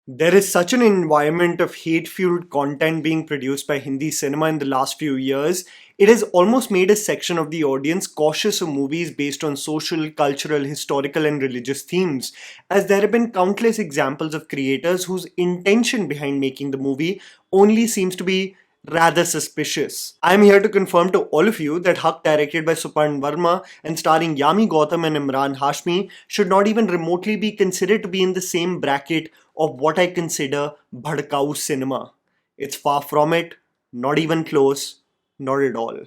There is such an environment of hate-fueled content being produced by Hindi cinema in the last few years. It has almost made a section of the audience cautious of movies based on social, cultural, historical, and religious themes, as there have been countless examples of creators whose intention behind making the movie only seems to be rather suspicious. I'm here to confirm to all of you that HAQ, directed by Suparn Verma and starring Yami Gautam and Emraan Hashmi, should not even remotely be considered to be in the same bracket of what I consider bhadkau cinema. It's far from it, not even close, not at all.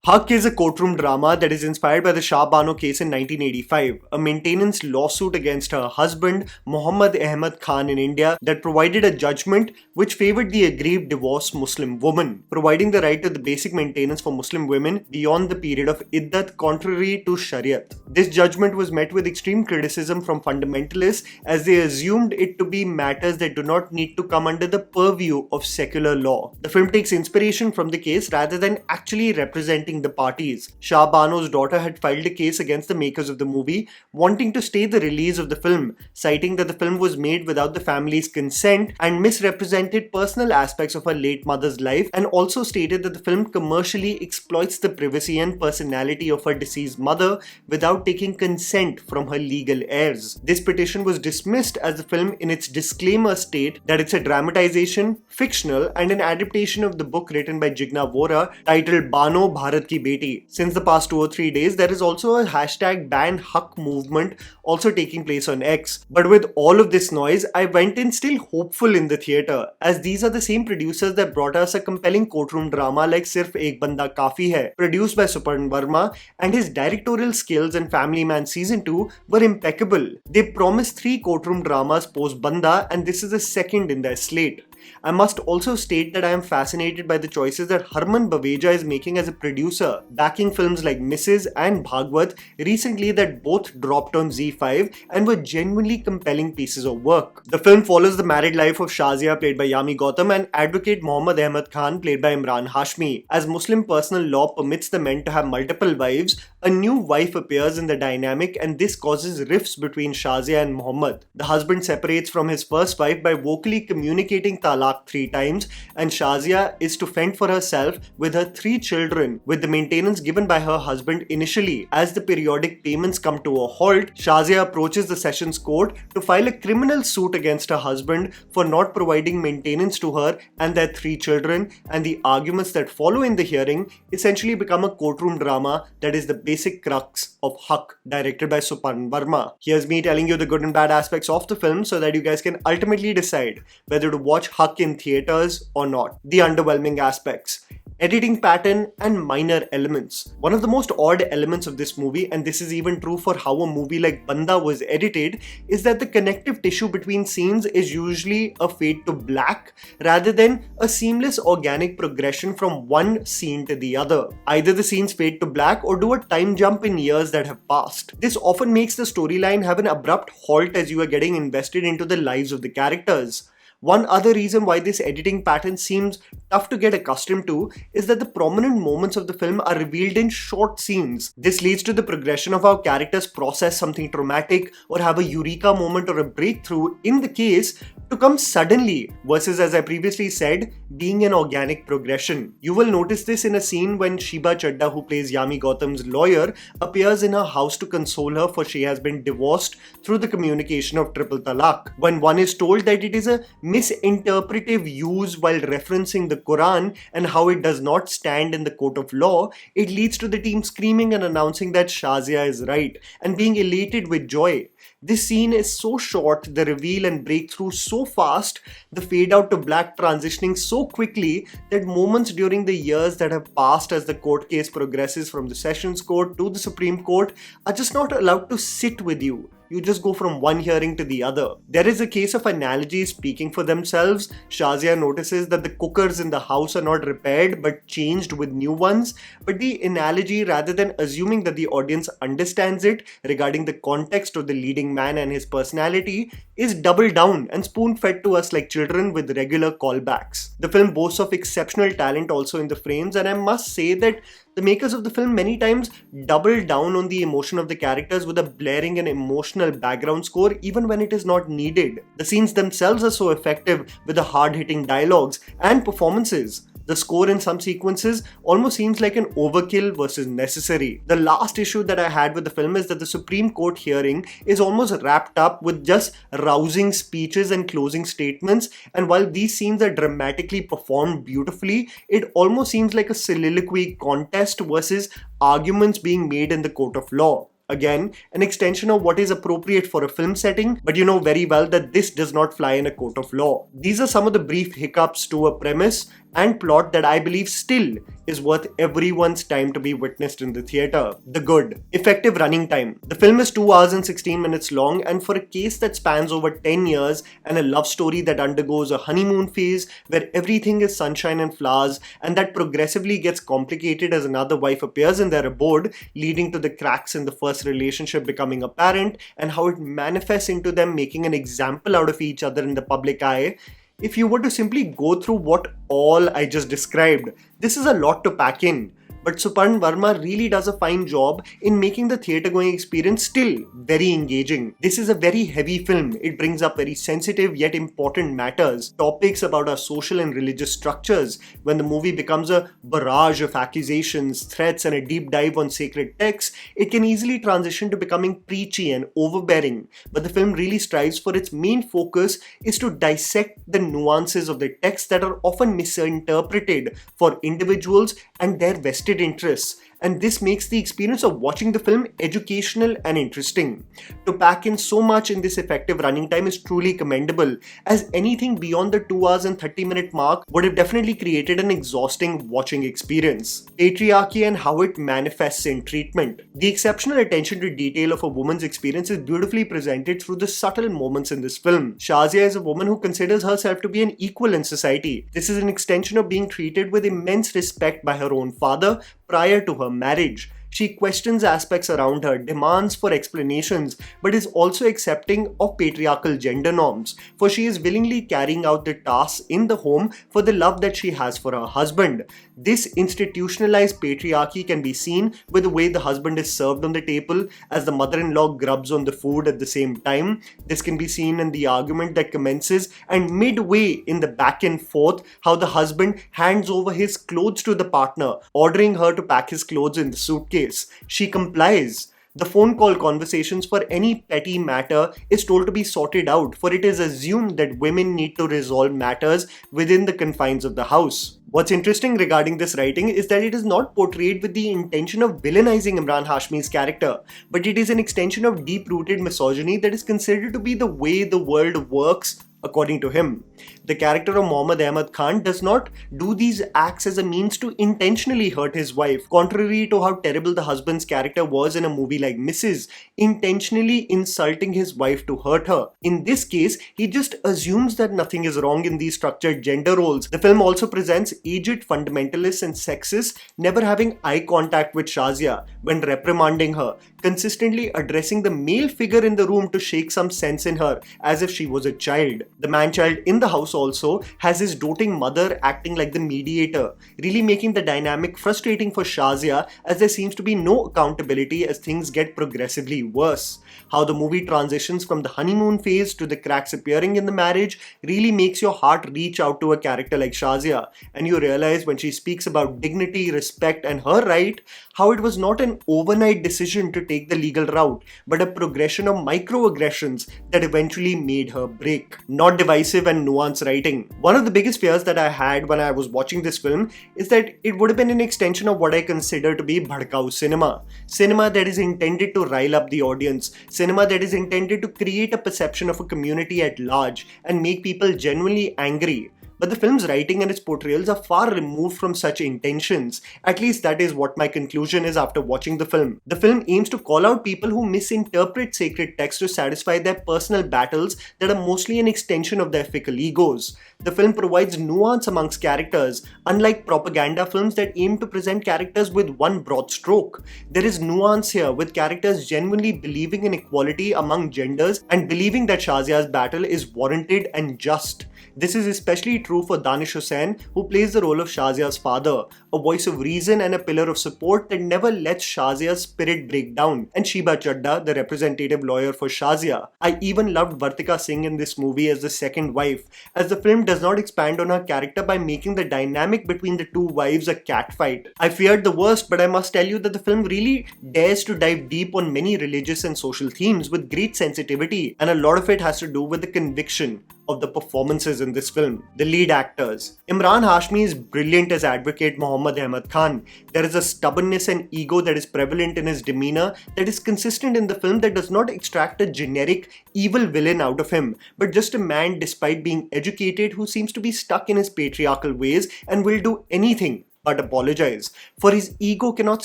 HAQ is a courtroom drama that is inspired by the Shah Bano case in 1985, a maintenance lawsuit against her husband, Muhammad Ahmad Khan in India, that provided a judgment which favored the aggrieved divorced Muslim woman, providing the right to the basic maintenance for Muslim women beyond the period of iddat contrary to Shariat. This judgment was met with extreme criticism from fundamentalists as they assumed it to be matters that do not need to come under the purview of secular law. The film takes inspiration from the case rather than actually representing the parties. Shah Bano's daughter had filed a case against the makers of the movie, wanting to stay the release of the film, citing that the film was made without the family's consent and misrepresented personal aspects of her late mother's life, and also stated that the film commercially exploits the privacy and personality of her deceased mother without taking consent from her legal heirs. This petition was dismissed as the film in its disclaimer state that it's a dramatization, fictional, and an adaptation of the book written by Jigna Vora titled Bano Bharat Ki Beti. Since the past 2 or 3 days, there is also a hashtag ban HAQ movement also taking place on X. But with all of this noise, I went in still hopeful in the theatre, as these are the same producers that brought us a compelling courtroom drama like Sirf Ek Banda Kafi Hai, produced by Suparn Verma, and his directorial skills in Family Man Season 2 were impeccable. They promised 3 courtroom dramas post Banda, and this is the second in their slate. I must also state that I am fascinated by the choices that Harman Baweja is making as a producer, backing films like Mrs. and Bhagwat recently that both dropped on Z5 and were genuinely compelling pieces of work. The film follows the married life of Shazia, played by Yami Gautam, and advocate Muhammad Ahmad Khan, played by Emraan Hashmi. As Muslim personal law permits the men to have multiple wives, a new wife appears in the dynamic, and this causes rifts between Shazia and Muhammad. The husband separates from his first wife by vocally communicating talaq 3 times, and Shazia is to fend for herself with her 3 children, with the maintenance given by her husband initially. As the periodic payments come to a halt, Shazia approaches the Sessions Court to file a criminal suit against her husband for not providing maintenance to her and their 3 children, and the arguments that follow in the hearing essentially become a courtroom drama that is the basic crux of HAQ, directed by Suparn Verma. Here's me telling you the good and bad aspects of the film so that you guys can ultimately decide whether to watch HAQ in theaters or not. The underwhelming aspects: editing pattern and minor elements. One of the most odd elements of this movie, and this is even true for how a movie like Banda was edited, is that the connective tissue between scenes is usually a fade to black rather than a seamless organic progression from one scene to the other. Either the scenes fade to black or do a time jump in years that have passed. This often makes the storyline have an abrupt halt as you are getting invested into the lives of the characters. One other reason why this editing pattern seems tough to get accustomed to is that the prominent moments of the film are revealed in short scenes. This leads to the progression of how characters process something traumatic or have a eureka moment or a breakthrough in the case to come suddenly, versus, as I previously said, being an organic progression. You will notice this in a scene when Shiba Chadda, who plays Yami Gautam's lawyer, appears in her house to console her for she has been divorced through the communication of triple talaq. When one is told that it is a misinterpretive use while referencing the Quran and how it does not stand in the court of law, it leads to the team screaming and announcing that Shazia is right and being elated with joy. This scene is so short, the reveal and breakthrough so fast, the fade out to black transitioning so quickly that moments during the years that have passed as the court case progresses from the Sessions Court to the Supreme Court are just not allowed to sit with you. you just go from one hearing to the other. There is a case of analogies speaking for themselves. Shazia notices that the cookers in the house are not repaired but changed with new ones, but the analogy, rather than assuming that the audience understands it regarding the context of the leading man and his personality, is doubled down and spoon-fed to us like children with regular callbacks. The film boasts of exceptional talent also in the frames, and I must say that the makers of the film many times double down on the emotion of the characters with a blaring and emotional background score even when it is not needed. The scenes themselves are so effective with the hard-hitting dialogues and performances. The score in some sequences almost seems like an overkill versus necessary. The last issue that I had with the film is that the Supreme Court hearing is almost wrapped up with just rousing speeches and closing statements, and while these scenes are dramatically performed beautifully, it almost seems like a soliloquy contest versus arguments being made in the court of law. Again, an extension of what is appropriate for a film setting, but you know very well that this does not fly in a court of law. These are some of the brief hiccups to a premise and plot that I believe still is worth everyone's time to be witnessed in the theatre. The good. Effective running time. The film is 2 hours and 16 minutes long, and for a case that spans over 10 years and a love story that undergoes a honeymoon phase where everything is sunshine and flowers and that progressively gets complicated as another wife appears in their abode, leading to the cracks in the first relationship becoming apparent and how it manifests into them making an example out of each other in the public eye. If you were to simply go through what all I just described, this is a lot to pack in. But Suparn Verma really does a fine job in making the theatre-going experience still very engaging. This is a very heavy film. It brings up very sensitive yet important matters, topics about our social and religious structures. When the movie becomes a barrage of accusations, threats, and a deep dive on sacred texts, it can easily transition to becoming preachy and overbearing. But the film really strives for its main focus is to dissect the nuances of the text that are often misinterpreted for individuals and their vested interests, and this makes the experience of watching the film educational and interesting. To pack in so much in this effective running time is truly commendable, as anything beyond the 2 hours and 30-minute mark would have definitely created an exhausting watching experience. Patriarchy and how it manifests in treatment. The exceptional attention to detail of a woman's experience is beautifully presented through the subtle moments in this film. Shazia is a woman who considers herself to be an equal in society. This is an extension of being treated with immense respect by her own father prior to her marriage. She questions aspects around her, demands for explanations, but is also accepting of patriarchal gender norms, for she is willingly carrying out the tasks in the home for the love that she has for her husband. This institutionalized patriarchy can be seen with the way the husband is served on the table as the mother-in-law grubs on the food at the same time. This can be seen in the argument that commences and midway in the back and forth how the husband hands over his clothes to the partner, ordering her to pack his clothes in the suitcase. She complies. The phone call conversations for any petty matter is told to be sorted out, for it is assumed that women need to resolve matters within the confines of the house. What's interesting regarding this writing is that it is not portrayed with the intention of villainizing Emraan Hashmi's character, but it is an extension of deep-rooted misogyny that is considered to be the way the world works according to him. The character of Mohammad Ahmed Khan does not do these acts as a means to intentionally hurt his wife, contrary to how terrible the husband's character was in a movie like Mrs., intentionally insulting his wife to hurt her. In this case, he just assumes that nothing is wrong in these structured gender roles. The film also presents aged fundamentalists and sexists never having eye contact with Shazia when reprimanding her, consistently addressing the male figure in the room to shake some sense in her as if she was a child. The man-child in the house also has his doting mother acting like the mediator, really making the dynamic frustrating for Shazia as there seems to be no accountability as things get progressively worse. How the movie transitions from the honeymoon phase to the cracks appearing in the marriage really makes your heart reach out to a character like Shazia, and you realize when she speaks about dignity, respect and her right, how it was not an overnight decision to take the legal route, but a progression of microaggressions that eventually made her break. Not divisive and nuanced writing. One of the biggest fears that I had when I was watching this film is that it would have been an extension of what I consider to be bhadkau cinema. Cinema that is intended to rile up the audience. Cinema that is intended to create a perception of a community at large and make people genuinely angry. But the film's writing and its portrayals are far removed from such intentions. At least that is what my conclusion is after watching the film. The film aims to call out people who misinterpret sacred texts to satisfy their personal battles that are mostly an extension of their fickle egos. The film provides nuance amongst characters, unlike propaganda films that aim to present characters with one broad stroke. There is nuance here, with characters genuinely believing in equality among genders and believing that Shazia's battle is warranted and just. This is especially true for Danish Hussain, who plays the role of Shazia's father, a voice of reason and a pillar of support that never lets Shazia's spirit break down, and Sheba Chadda, the representative lawyer for Shazia. I even loved Vartika Singh in this movie as the second wife, as the film does not expand on her character by making the dynamic between the two wives a catfight. I feared the worst, but I must tell you that the film really dares to dive deep on many religious and social themes with great sensitivity, and a lot of it has to do with the conviction of the performances in this film. The lead actors. Emraan Hashmi is brilliant as advocate Muhammad Ahmad Khan. There is a stubbornness and ego that is prevalent in his demeanor that is consistent in the film, that does not extract a generic evil villain out of him, but just a man, despite being educated, who seems to be stuck in his patriarchal ways and will do anything but apologize, for his ego cannot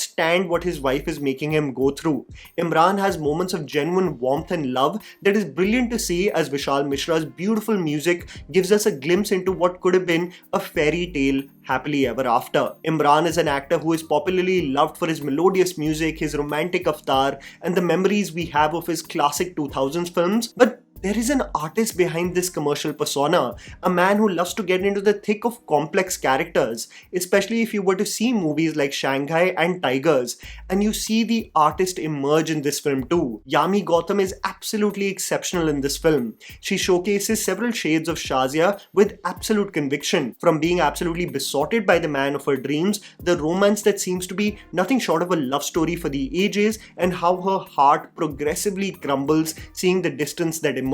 stand what his wife is making him go through. Emraan has moments of genuine warmth and love that is brilliant to see, as Vishal Mishra's beautiful music gives us a glimpse into what could have been a fairy tale happily ever after. Emraan is an actor who is popularly loved for his melodious music, his romantic avatar, and the memories we have of his classic 2000s films, but there is an artist behind this commercial persona, a man who loves to get into the thick of complex characters, especially if you were to see movies like Shanghai and Tigers, and you see the artist emerge in this film too. Yami Gautam is absolutely exceptional in this film. She showcases several shades of Shazia with absolute conviction, from being absolutely besotted by the man of her dreams, the romance that seems to be nothing short of a love story for the ages, and how her heart progressively crumbles seeing the distance that emerges.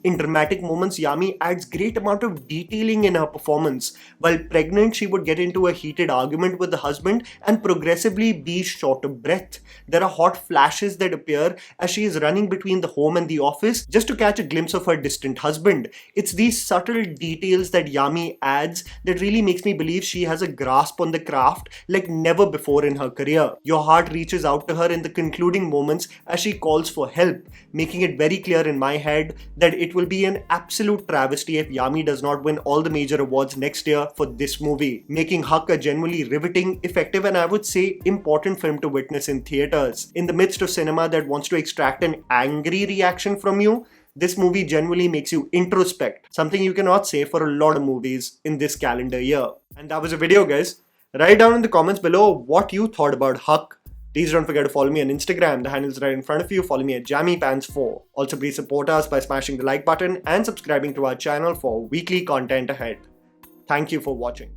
In dramatic moments, Yami adds great amount of detailing in her performance. While pregnant, she would get into a heated argument with the husband and progressively be short of breath. There are hot flashes that appear as she is running between the home and the office just to catch a glimpse of her distant husband. It's these subtle details that Yami adds that really makes me believe she has a grasp on the craft like never before in her career. Your heart reaches out to her in the concluding moments as she calls for help, making it very clear in my head that it will be an absolute travesty if Yami does not win all the major awards next year for this movie, making HAQ a genuinely riveting, effective, and I would say important film to witness in theatres. In the midst of cinema that wants to extract an angry reaction from you, this movie genuinely makes you introspect, something you cannot say for a lot of movies in this calendar year. And that was a video, guys. Write down in the comments below what you thought about HAQ. Please don't forget to follow me on Instagram. The handle is right in front of you. Follow me at JammyPants4. Also, please support us by smashing the like button and subscribing to our channel for weekly content ahead. Thank you for watching.